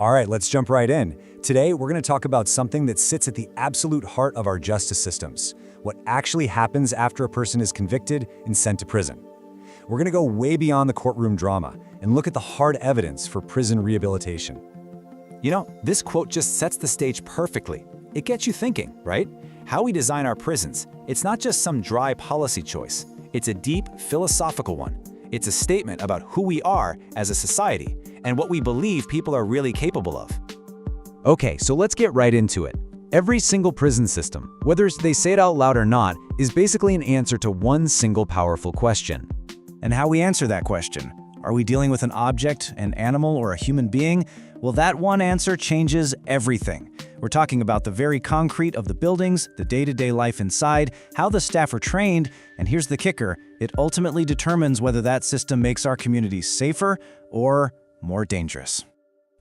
All right, let's jump right in. Today, we're going to talk about something that sits at the absolute heart of our justice systems, what actually happens after a person is convicted and sent to prison. We're going to go way beyond the courtroom drama and look at the hard evidence for prison rehabilitation. You know, this quote just sets the stage perfectly. It gets you thinking, right? How we design our prisons, it's not just some dry policy choice. It's a deep philosophical one. It's a statement about who we are as a society and what we believe people are really capable of. Okay, so let's get right into it. Every single prison system, whether they say it out loud or not, is basically an answer to one single powerful question. And how we answer that question, are we dealing with an object, an animal, or a human being? Well, that one answer changes everything. We're talking about the very concrete of the buildings, the day-to-day life inside, how the staff are trained, and here's the kicker, it ultimately determines whether that system makes our communities safer or more dangerous.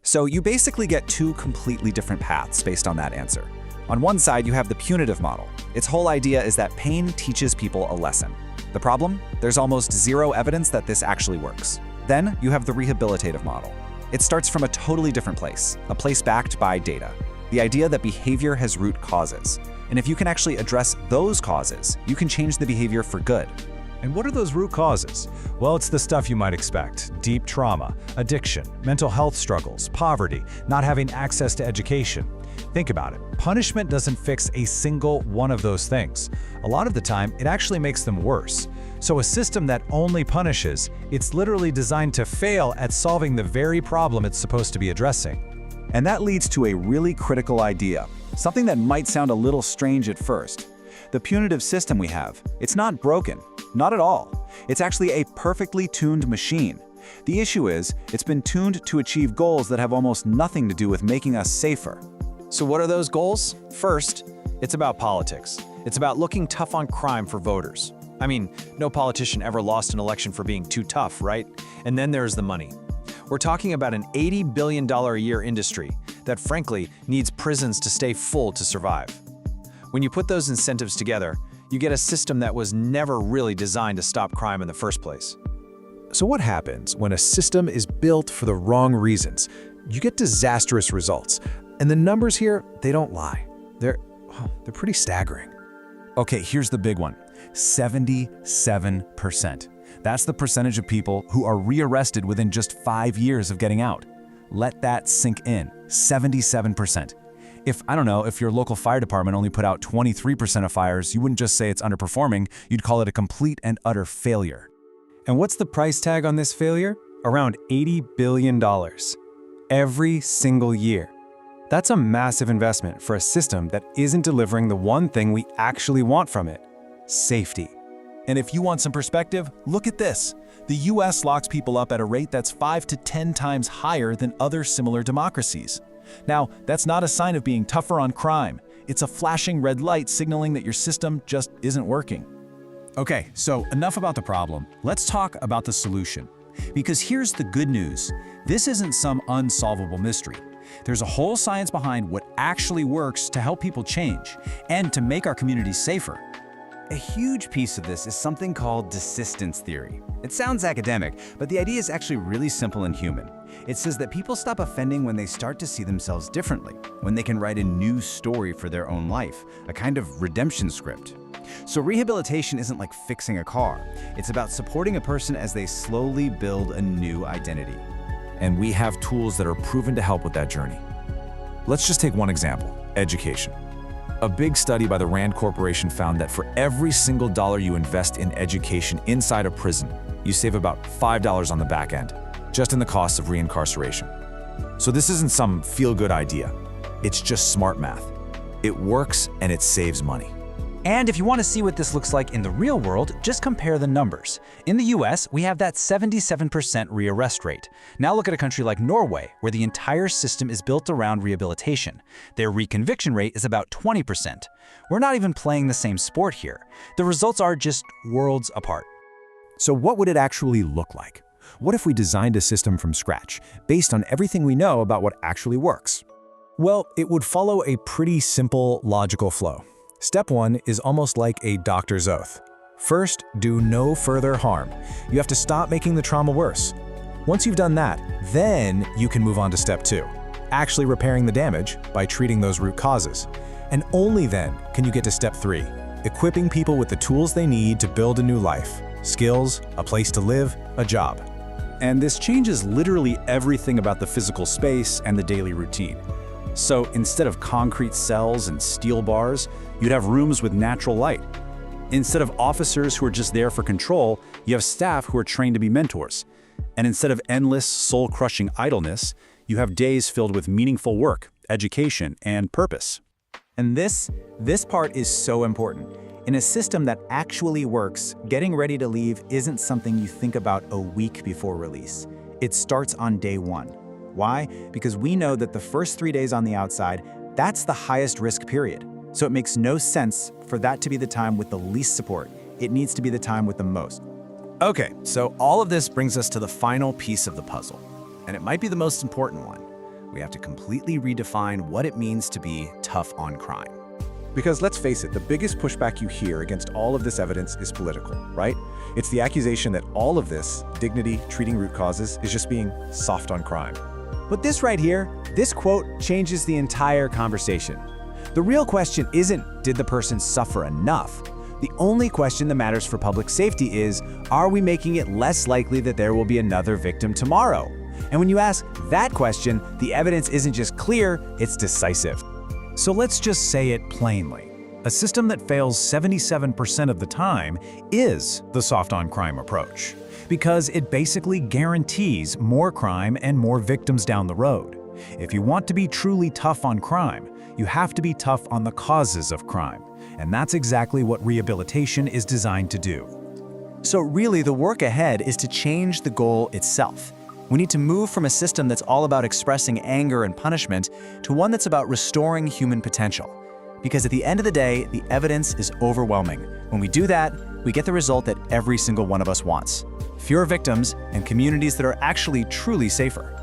So you basically get two completely different paths based on that answer. On one side, you have the punitive model. Its whole idea is that pain teaches people a lesson. The problem? There's almost zero evidence that this actually works. Then you have the rehabilitative model. It starts from a totally different place, a place backed by data. The idea that behavior has root causes. And if you can actually address those causes, you can change the behavior for good. And what are those root causes? Well, it's the stuff you might expect. Deep trauma, addiction, mental health struggles, poverty, not having access to education. Think about it. Punishment doesn't fix a single one of those things. A lot of the time, it actually makes them worse. So a system that only punishes, it's literally designed to fail at solving the very problem it's supposed to be addressing. And that leads to a really critical idea, something that might sound a little strange at first. The punitive system we have, it's not broken, not at all. It's actually a perfectly tuned machine. The issue is, it's been tuned to achieve goals that have almost nothing to do with making us safer. So what are those goals? First, it's about politics. It's about looking tough on crime for voters. I mean, no politician ever lost an election for being too tough, right? And then there's the money. We're talking about an $80 billion a year industry that frankly needs prisons to stay full to survive. When you put those incentives together, you get a system that was never really designed to stop crime in the first place. So what happens when a system is built for the wrong reasons? You get disastrous results. And the numbers here, they don't lie. They're pretty staggering. Okay, here's the big one. 77%. That's the percentage of people who are rearrested within just 5 years of getting out. Let that sink in. 77%. If your local fire department only put out 23% of fires, you wouldn't just say it's underperforming, you'd call it a complete and utter failure. And what's the price tag on this failure? Around $80 billion. Every single year. That's a massive investment for a system that isn't delivering the one thing we actually want from it: safety. And if you want some perspective, look at this. The US locks people up at a rate that's 5 to 10 times higher than other similar democracies. Now, that's not a sign of being tougher on crime. It's a flashing red light signaling that your system just isn't working. Okay, so enough about the problem. Let's talk about the solution. Because here's the good news. This isn't some unsolvable mystery. There's a whole science behind what actually works to help people change and to make our communities safer. A huge piece of this is something called desistance theory. It sounds academic, but the idea is actually really simple and human. It says that people stop offending when they start to see themselves differently, when they can write a new story for their own life, a kind of redemption script. So rehabilitation isn't like fixing a car. It's about supporting a person as they slowly build a new identity. And we have tools that are proven to help with that journey. Let's just take one example: education. A big study by the Rand Corporation found that for every single dollar you invest in education inside a prison, you save about $5 on the back end, just in the cost of reincarceration. So this isn't some feel-good idea. It's just smart math. It works and it saves money. And if you want to see what this looks like in the real world, just compare the numbers. In the US, we have that 77% rearrest rate. Now look at a country like Norway, where the entire system is built around rehabilitation. Their reconviction rate is about 20%. We're not even playing the same sport here. The results are just worlds apart. So what would it actually look like? What if we designed a system from scratch, based on everything we know about what actually works? Well, it would follow a pretty simple, logical flow. Step 1 is almost like a doctor's oath. First, do no further harm. You have to stop making the trauma worse. Once you've done that, then you can move on to step 2. actually repairing the damage by treating those root causes. And only then can you get to step 3, equipping people with the tools they need to build a new life, skills, a place to live, a job. And this changes literally everything about the physical space and the daily routine. So instead of concrete cells and steel bars, you'd have rooms with natural light. Instead of officers who are just there for control, you have staff who are trained to be mentors. And instead of endless, soul-crushing idleness, you have days filled with meaningful work, education, and purpose. And this part is so important. In a system that actually works, getting ready to leave isn't something you think about a week before release. It starts on day 1. Why? Because we know that the first 3 days on the outside, that's the highest risk period. So it makes no sense for that to be the time with the least support. It needs to be the time with the most. Okay, so all of this brings us to the final piece of the puzzle, and it might be the most important one. We have to completely redefine what it means to be tough on crime. Because let's face it, the biggest pushback you hear against all of this evidence is political, right? It's the accusation that all of this, dignity, treating root causes, is just being soft on crime. But this right here, this quote changes the entire conversation. The real question isn't, did the person suffer enough? The only question that matters for public safety is, are we making it less likely that there will be another victim tomorrow? And when you ask that question, the evidence isn't just clear, it's decisive. So let's just say it plainly. A system that fails 77% of the time is the soft on crime approach, because it basically guarantees more crime and more victims down the road. If you want to be truly tough on crime, you have to be tough on the causes of crime. And that's exactly what rehabilitation is designed to do. So really, the work ahead is to change the goal itself. We need to move from a system that's all about expressing anger and punishment to one that's about restoring human potential. Because at the end of the day, the evidence is overwhelming. When we do that, we get the result that every single one of us wants: fewer victims and communities that are actually truly safer.